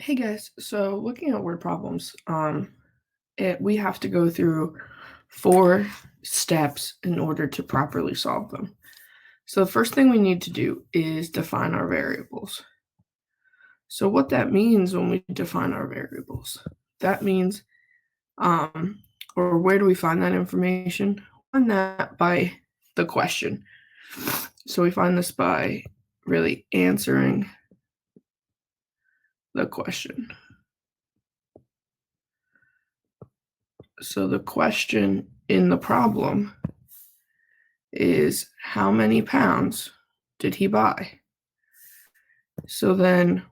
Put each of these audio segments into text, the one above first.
Hey guys, so looking at word problems, we have to go through 4 steps in order to properly solve them. So the first thing we need to do is define our variables. So what that means when we define our variables, that means, or where do we find that information? We find that by the question. So we find this by really answering the question. So the question in the problem is how many pounds did he buy? So then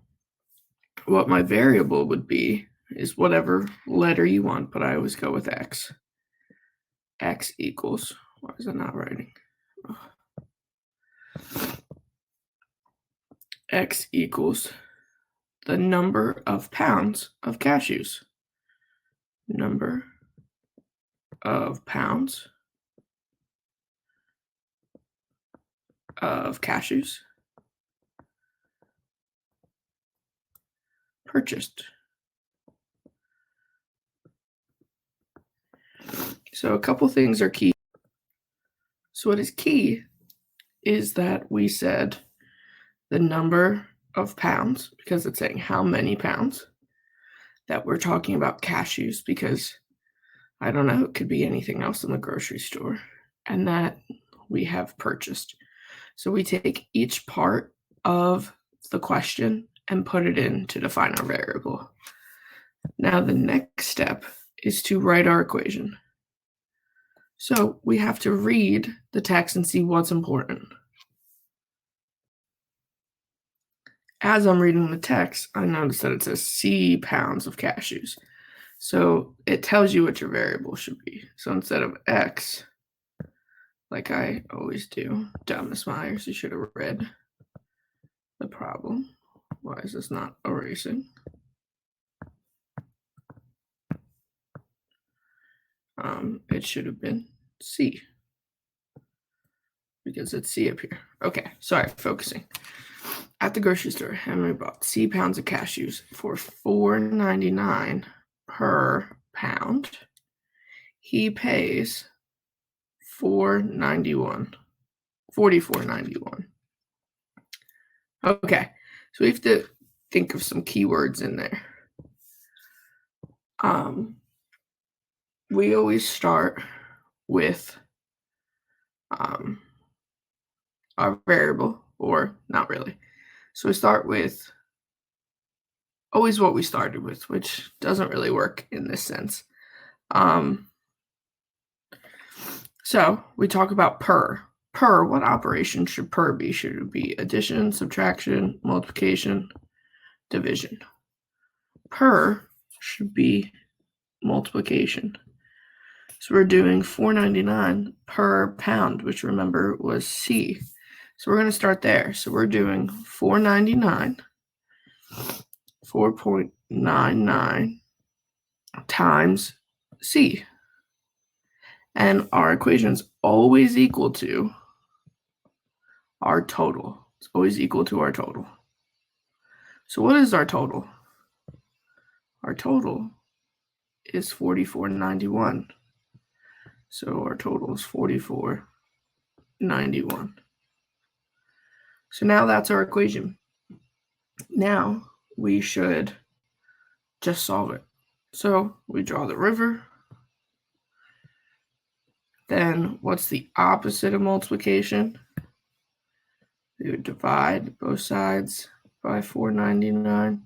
what my variable would be is whatever letter you want, but I always go with X. X equals, why is it not writing? X equals the number of pounds of cashews. Number of pounds of cashews purchased. So a couple things are key. So what is key is that we said the number of pounds, because it's saying how many pounds, that we're talking about cashews because, I don't know, it could be anything else in the grocery store, and that we have purchased. So we take each part of the question and put it in to define our variable. Now the next step is to write our equation. So we have to read the text and see what's important. As I'm reading the text, I notice that it says C pounds of cashews. So it tells you what your variable should be. So instead of X, like I always do, dumb Miss Myers, you should have read the problem. Why is this not erasing? It should have been C, because it's C up here. Okay, sorry, focusing. At the grocery store, Henry bought C pounds of cashews for $4.99 per pound. He pays $44.91. Okay, so we have to think of some keywords in there. We always start with our variable, or not really. So we start with always what we started with, which doesn't really work in this sense. So we talk about per. Per, what operation should per be? Should it be addition, subtraction, multiplication, division? Per should be multiplication. So we're doing $4.99 per pound, which remember was C. So we're going to start there. So we're doing $4.99, 4.99 times C. And our equation is always equal to our total. It's always equal to our total. So what is our total? Our total is $44.91. So our total is $44.91. So now that's our equation. Now we should just solve it. So we draw the river. Then what's the opposite of multiplication? We would divide both sides by $4.99.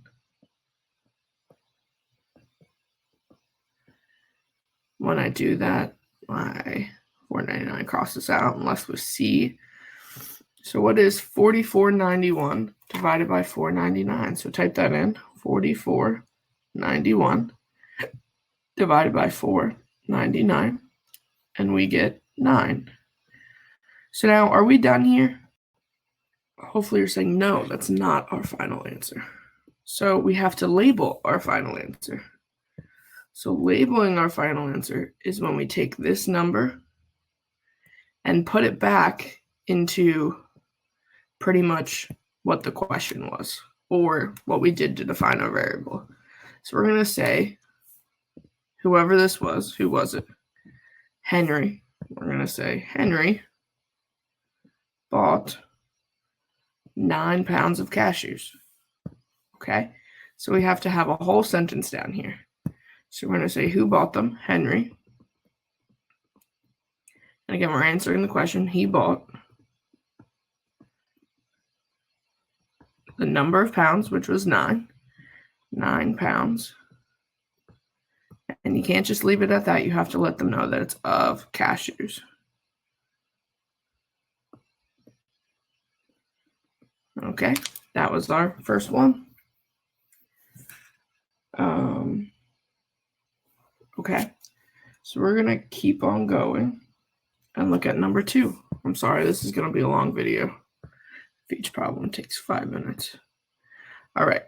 When I do that, my $4.99 crosses out and left with C. So what is $44.91 divided by $4.99? So type that in, $44.91 divided by $4.99, and we get 9. So now, are we done here? Hopefully you're saying, no, that's not our final answer. So we have to label our final answer. So labeling our final answer is when we take this number and put it back into pretty much what the question was. or what we did to define our variable. So we're going to say, whoever this was, who was it? Henry. We're going to say Henry bought 9 pounds of cashews. Okay, so we have to have a whole sentence down here. So we're going to say who bought them? Henry. And again, we're answering the question. He bought the number of pounds, which was 9 pounds. And you can't just leave it at that. You have to let them know that it's of cashews. Okay, that was our first one. Okay, so we're going to keep on going and look at number 2. I'm sorry, this is going to be a long video. If each problem takes 5 minutes. All right,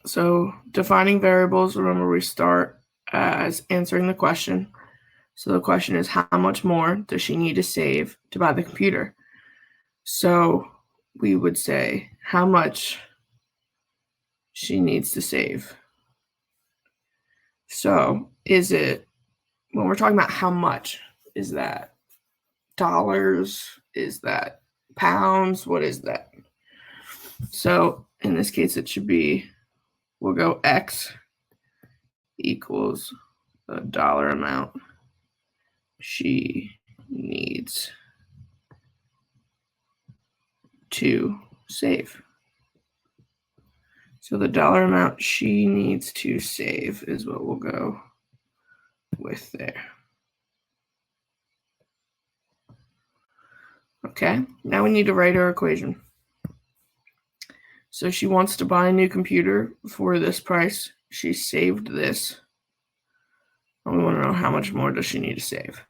so defining variables, remember we start as answering the question. So the question is, how much more does she need to save to buy the computer? So we would say how much she needs to save. So is it, when we're talking about how much, is that dollars? Is that pounds? What is that? So in this case, it should be, we'll go X equals the dollar amount she needs to save. So the dollar amount she needs to save is what we'll go with there. Okay, now we need to write our equation. So she wants to buy a new computer for this price. She saved this. And we want to know how much more does she need to save.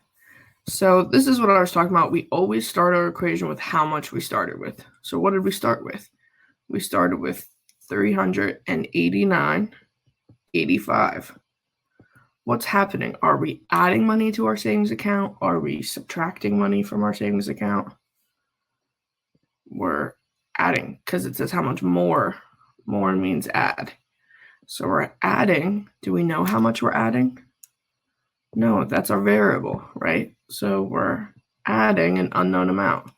So this is what I was talking about. We always start our equation with how much we started with. So what did we start with? We started with $389.85. What's happening? Are we adding money to our savings account? Are we subtracting money from our savings account? We're adding, because it says how much more. More means add. So we're adding. Do we know how much we're adding? No, that's our variable, right? So we're adding an unknown amount.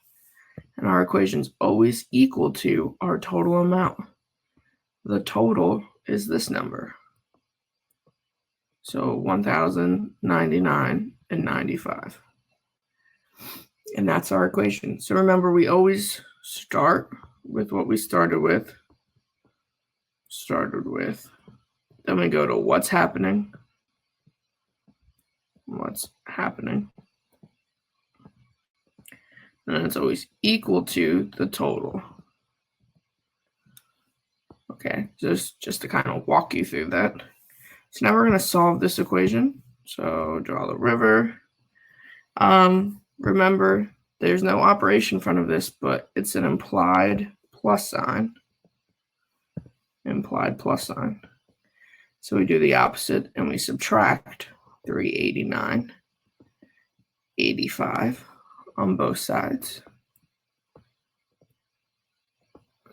And our equation is always equal to our total amount. The total is this number. So $1,099.95. And that's our equation. So remember, we always start with what we started with. Then we go to what's happening. What's happening. And then it's always equal to the total. Okay, just to kind of walk you through that. So now we're going to solve this equation. So draw the river. Remember, there's no operation in front of this, but it's an implied plus sign. Implied plus sign. So we do the opposite and we subtract 389.85 on both sides.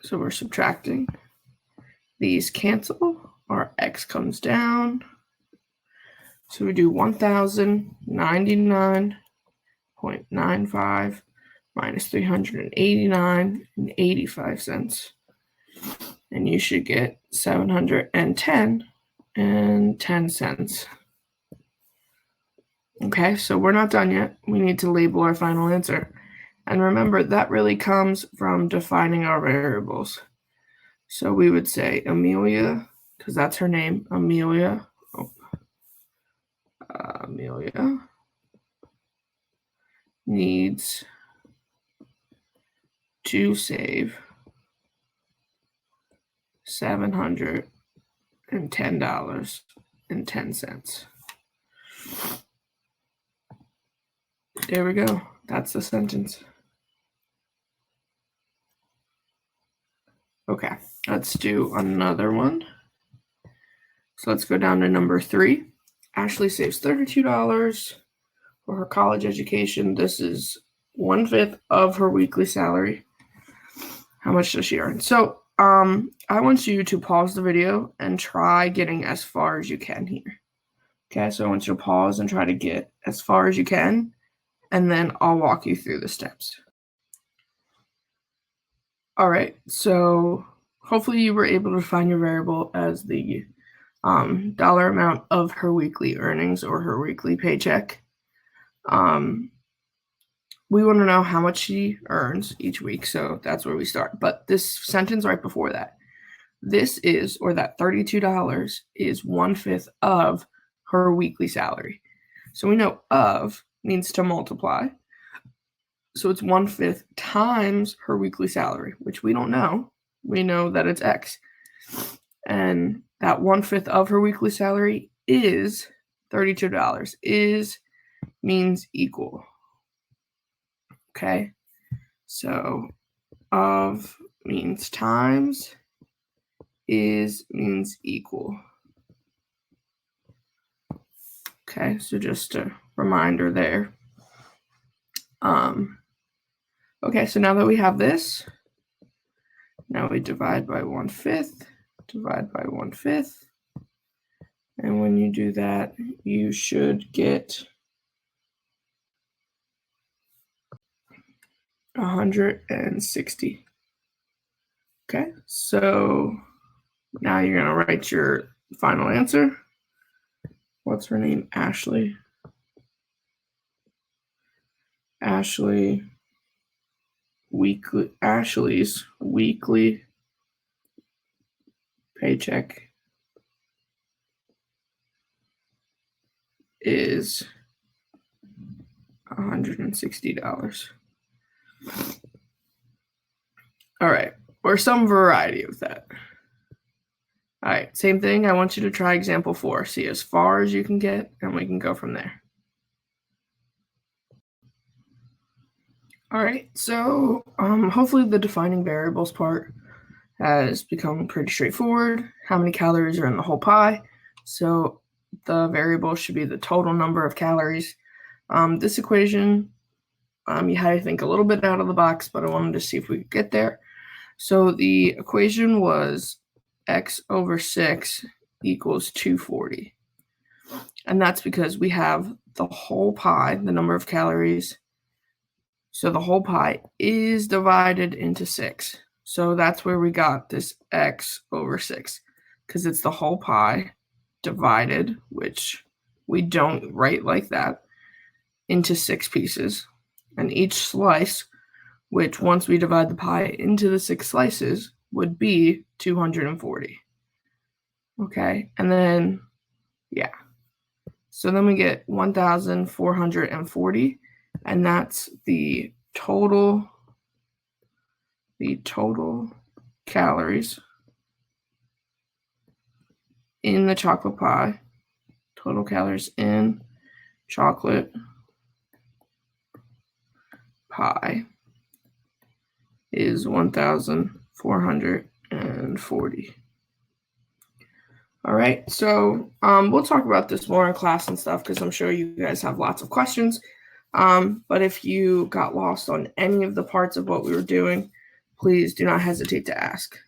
So we're subtracting. These cancel. Our x comes down. So we do 1,099.95 minus 389.85. And you should get 710.10. Okay, so we're not done yet. We need to label our final answer. And remember, that really comes from defining our variables. So we would say Amelia, because that's her name, Amelia. Amelia needs to save $710.10. There we go. That's the sentence. Okay, let's do another one. So let's go down to number 3. Ashley saves $32 for her college education. This is 1/5 of her weekly salary. How much does she earn? So I want you to pause the video and try getting as far as you can here. Okay, so I want you to pause and try to get as far as you can, and then I'll walk you through the steps. All right, so hopefully you were able to find your variable as the dollar amount of her weekly earnings or her weekly paycheck. We want to know how much she earns each week, so that's where we start. But this sentence right before that, this is, or that $32 is 1/5 of her weekly salary. So we know of means to multiply. So it's 1/5 times her weekly salary, which we don't know. We know that it's X. And that 1/5 of her weekly salary is $32. Is means equal. Okay, so of means times, is means equal. Okay, so just a reminder there. Okay, so now that we have this, now we divide by 1/5, divide by 1/5. And when you do that, you should get 160. Okay, so now you're gonna write your final answer. What's her name? Ashley. Ashley's weekly paycheck is $160. All right, or some variety of that. All right, same thing. I want you to try example 4. See as far as you can get, and we can go from there. All right, so hopefully the defining variables part has become pretty straightforward. How many calories are in the whole pie? So the variable should be the total number of calories. This equation, you had to think a little bit out of the box, but I wanted to see if we could get there. So the equation was x over 6 equals 240. And that's because we have the whole pie, the number of calories. So the whole pie is divided into 6. So that's where we got this x over 6, because it's the whole pie divided, which we don't write like that, into 6 pieces. And each slice, which once we divide the pie into the 6 slices, would be 240. Okay, and then, yeah. So then we get 1,440, and that's the total calories in the chocolate pie. Total calories in chocolate pie is 1,440. All right, so we'll talk about this more in class and stuff, because I'm sure you guys have lots of questions. But if you got lost on any of the parts of what we were doing, please do not hesitate to ask.